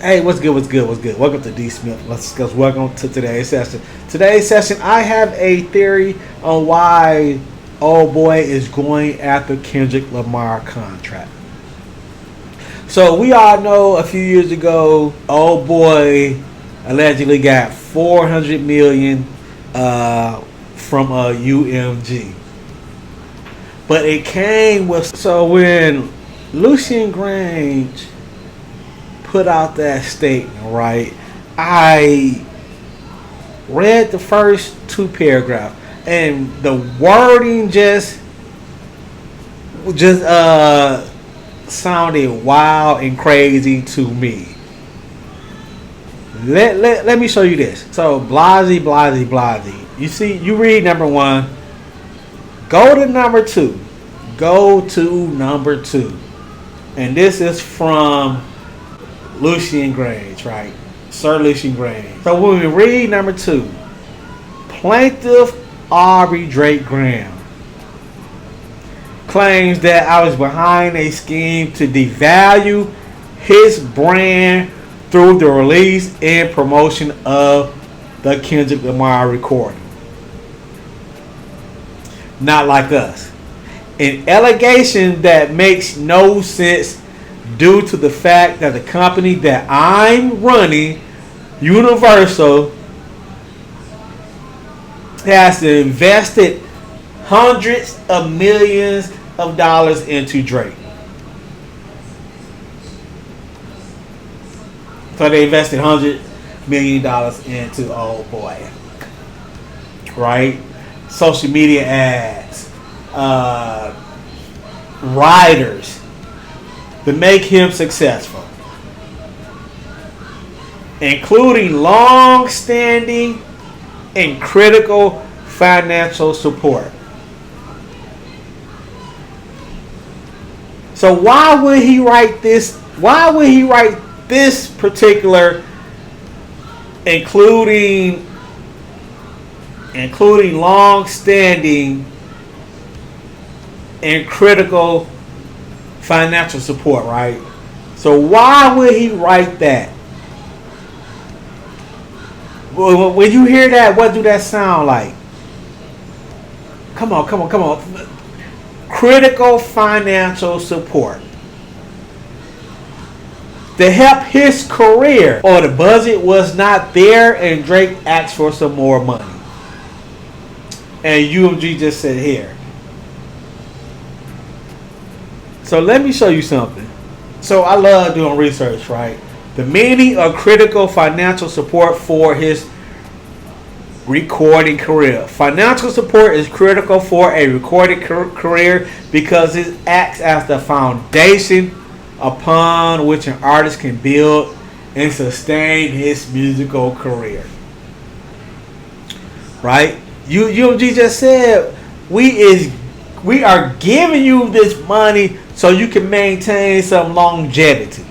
Hey, what's good? What's good? What's good? Welcome to D Smith. Let's go. Welcome to today's session. Today's session, I have a theory on why old boy is going after Kendrick Lamar contract. So we all know a few years ago, old boy allegedly got $400 million from UMG, but it came with when Lucian Grange put out that statement, right? I read the first two paragraphs, and the wording just sounded wild and crazy to me. Let me show you this. So blasey. You see, you read number one. Go to number two. And this is from Lucian Grange, right? Sir Lucian Grange. So when we read number two, plaintiff Aubrey Drake Graham claims that I was behind a scheme to devalue his brand through the release and promotion of the Kendrick Lamar recording. Not like us. An allegation that makes no sense due to the fact that the company that I'm running, Universal, has invested hundreds of millions of dollars into Drake. So they invested $100 million into old boy. Right? Social media ads, writers, to make him successful, including long-standing and critical financial support. So why would he write this? Why would he write this particular, including long-standing and critical financial support, right? So why would he write that? When you hear that, what do that sound like? Come on. Critical financial support to help his career, or the budget was not there and Drake asked for some more money. And UMG just said here. So let me show you something. So I love doing research, right? The meaning of critical financial support for his recording career. Financial support is critical for a recording career because it acts as the foundation upon which an artist can build and sustain his musical career. Right? UMG just said we are giving you this money so you can maintain some longevity.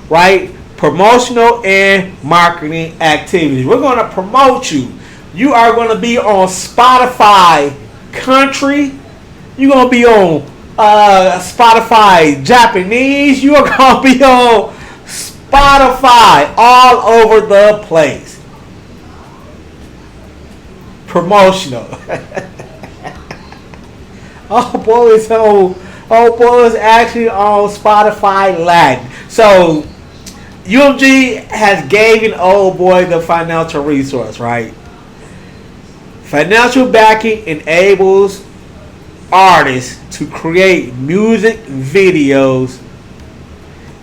Right? Promotional and marketing activities. We're going to promote you. You are going to be on Spotify Country. You're going to be on Spotify Japanese. You are going to be on Spotify all over the place. Promotional. Oh boy is actually on Spotify Latin. So UMG has given old boy the financial resource, right? Financial backing enables artists to create music videos,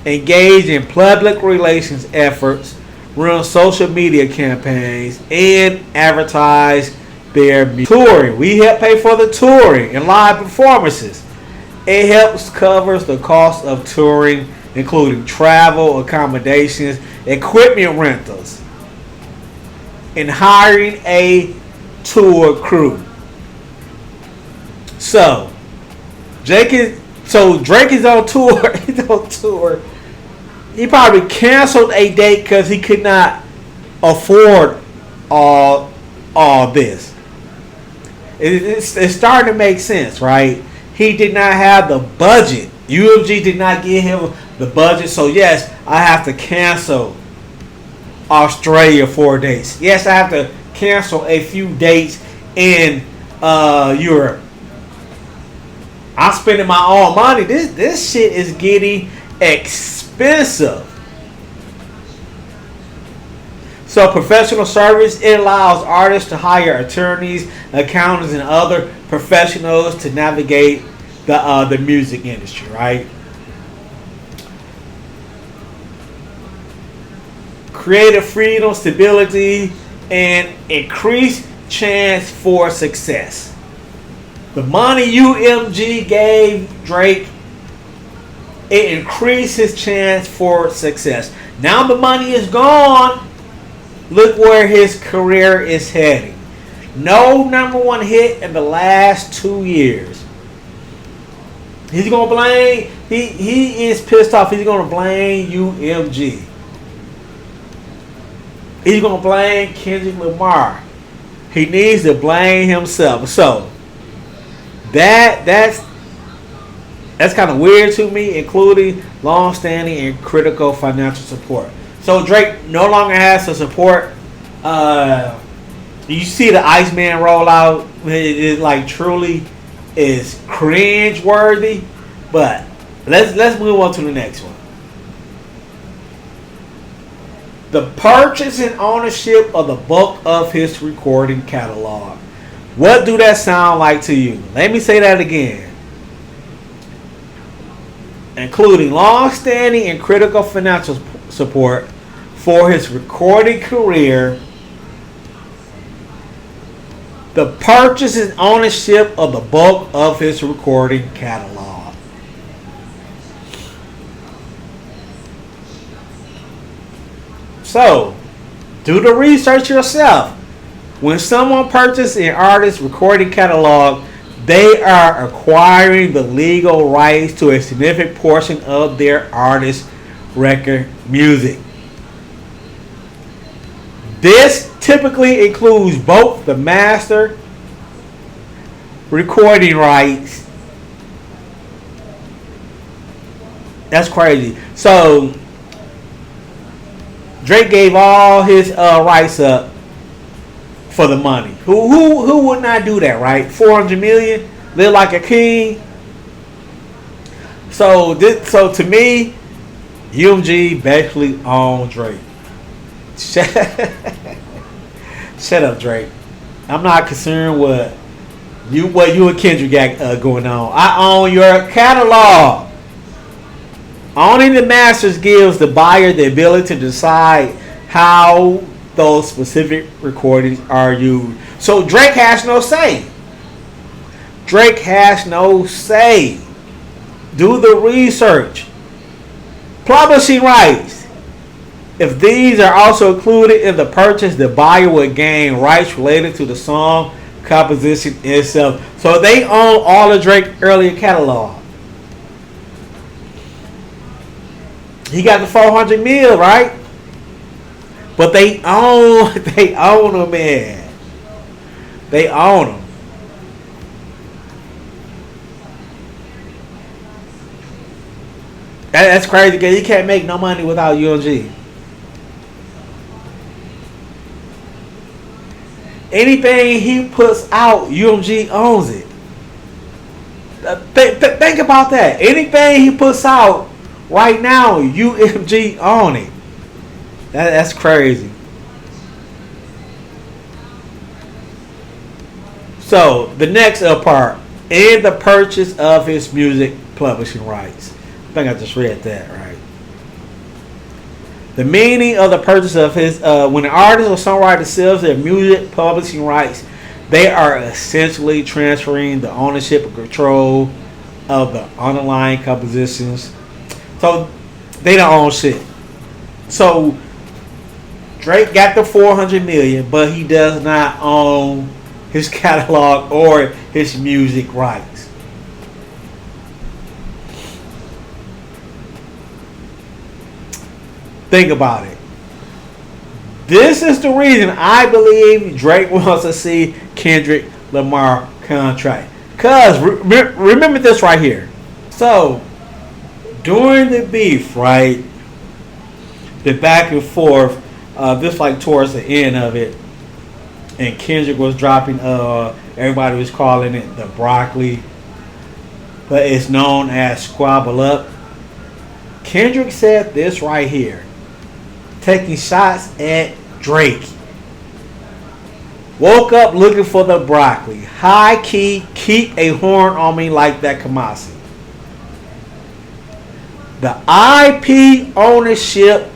engage in public relations efforts, run social media campaigns, and advertise their music. Touring. We help pay for the touring and live performances. It helps covers the cost of touring, including travel, accommodations, equipment rentals, and hiring a tour crew. So Drake is on tour. He's on tour. He probably canceled a date because he could not afford all this. It's starting to make sense, right? He did not have the budget. UMG did not give him the budget. So yes, I have to cancel Australia 4 dates. Yes, I have to cancel a few dates in Europe. I'm spending my own money. This shit is getting expensive. So professional service, it allows artists to hire attorneys, accountants, and other professionals to navigate the music industry, right? Creative freedom, stability, and increased chance for success. The money UMG gave Drake, it increased his chance for success. Now the money is gone. Look where his career is heading. No #1 hit in the last 2 years. He's gonna blame. He is pissed off. He's gonna blame UMG. He's gonna blame Kendrick Lamar. He needs to blame himself. So that's kind of weird to me, including long-standing and critical financial support. So Drake no longer has to support. You see the Iceman rollout. It like truly is cringe worthy. But let's move on to the next one. The purchase and ownership of the bulk of his recording catalog. What do that sound like to you? Let me say that again. Including long-standing and critical financial support for his recording career, the purchase and ownership of the bulk of his recording catalog. So, do the research yourself. When someone purchases an artist's recording catalog, they are acquiring the legal rights to a significant portion of their artist's record music. This typically includes both the master recording rights. That's crazy. So Drake gave all his rights up for the money. Who would not do that, right? 400 million, live like a king. So to me, UMG basically owns Drake. Shut up, Drake. I'm not concerned with what you and Kendrick got going on. I own your catalog. Owning the masters gives the buyer the ability to decide how those specific recordings are used. So Drake has no say. Drake has no say. Do the research. Publishing rights. If these are also included in the purchase, the buyer will gain rights related to the song composition itself. So they own all of Drake's earlier catalog. He got the 400 mil, right? But they own him, man. They own him. That's crazy because he can't make no money without UMG. Anything he puts out, UMG owns it. Think about that. Anything he puts out right now, UMG own it. That's crazy. So the next part, in the purchase of his music publishing rights. I think I just read that right. The meaning of the purchase of his when an artist or songwriter sells their music publishing rights, they are essentially transferring the ownership and control of the underlying compositions. So they don't own shit. So Drake got the 400 million, but he does not own his catalog or his music rights. Think about it. This is the reason I believe Drake wants to see Kendrick Lamar contract. Because remember this right here. So during the beef, right? The back and forth, just like towards the end of it, and Kendrick was dropping. Everybody was calling it the broccoli, but it's known as Squabble Up. Kendrick said this right here, taking shots at Drake. Woke up looking for the broccoli. High key, keep a horn on me like that Kamasi. The IP ownership,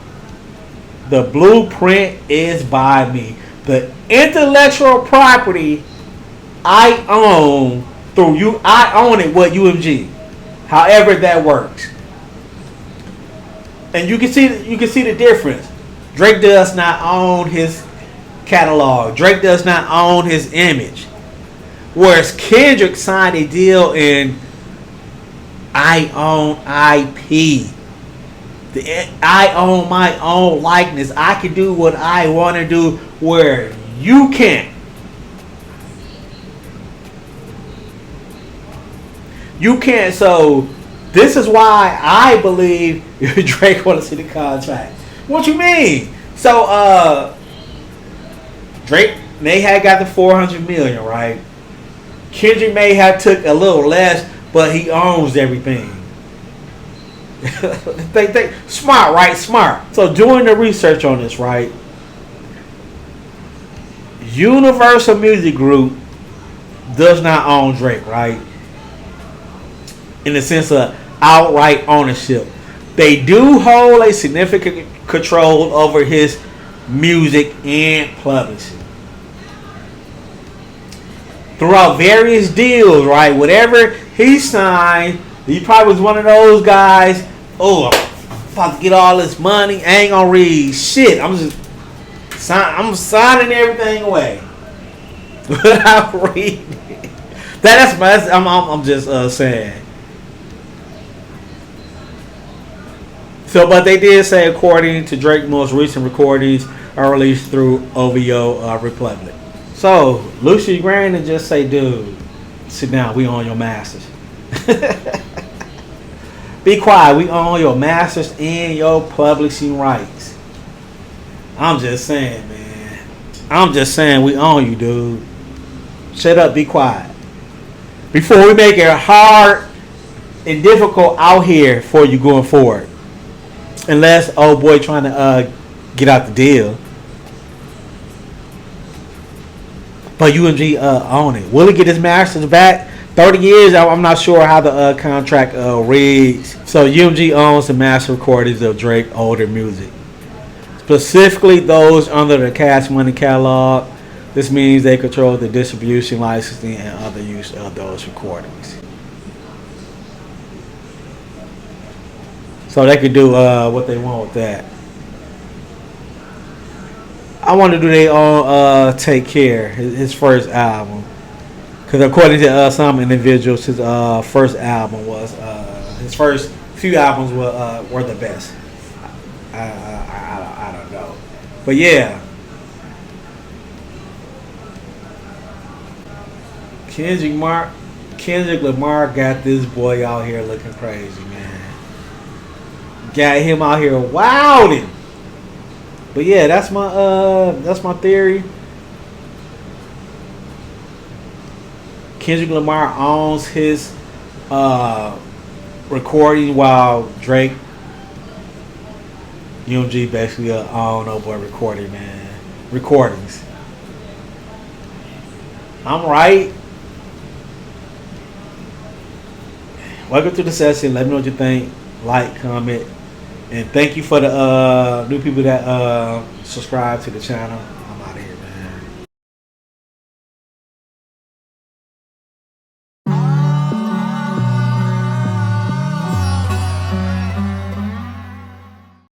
the blueprint is by me. The intellectual property I own through you. I own it with UMG. However that works. And you can see the difference. Drake does not own his catalog. Drake does not own his image. Whereas Kendrick signed a deal and I own IP. I own my own likeness. I can do what I want to do where you can't. You can't. So this is why I believe Drake want to see the contract. What you mean? So Drake may have got the 400 million, right? Kendrick may have took a little less, but he owns everything. They smart, right? Smart. So doing the research on this, right? Universal Music Group does not own Drake, right? In the sense of outright ownership. They do hold a significant control over his music and publishing. Throughout various deals, right? Whatever he signed, he probably was one of those guys. Oh, I'm about to get all this money. I ain't gonna read shit. I'm signing everything away without reading. I'm just saying. So, but they did say, according to Drake's most recent recordings, are released through OVO Republic. So, Lucy Grant and just say, dude, sit down. We own your masters. Be quiet. We own your masters and your publishing rights. I'm just saying, man. I'm just saying we own you, dude. Shut up. Be quiet. Before we make it hard and difficult out here for you going forward. Unless old boy trying to get out the deal. But UMG own it. Will he get his masters back? 30 years, I'm not sure how the contract reads. So UMG owns the master recordings of Drake older music. Specifically those under the Cash Money catalog. This means they control the distribution, licensing, and other use of those recordings. So they could do what they want with that. I want to do their own Take Care, his first album. Because according to some individuals, his first album was, his first few albums were the best. I don't know. But yeah. Kendrick Lamar got this boy out here looking crazy, man. Got him out here wilding. But yeah, that's my theory. Kendrick Lamar owns his recording while Drake, UMG basically own no boy recording, man. Recordings. I'm right. Welcome to the session. Let me know what you think. Like, comment, and thank you for the new people that subscribe to the channel.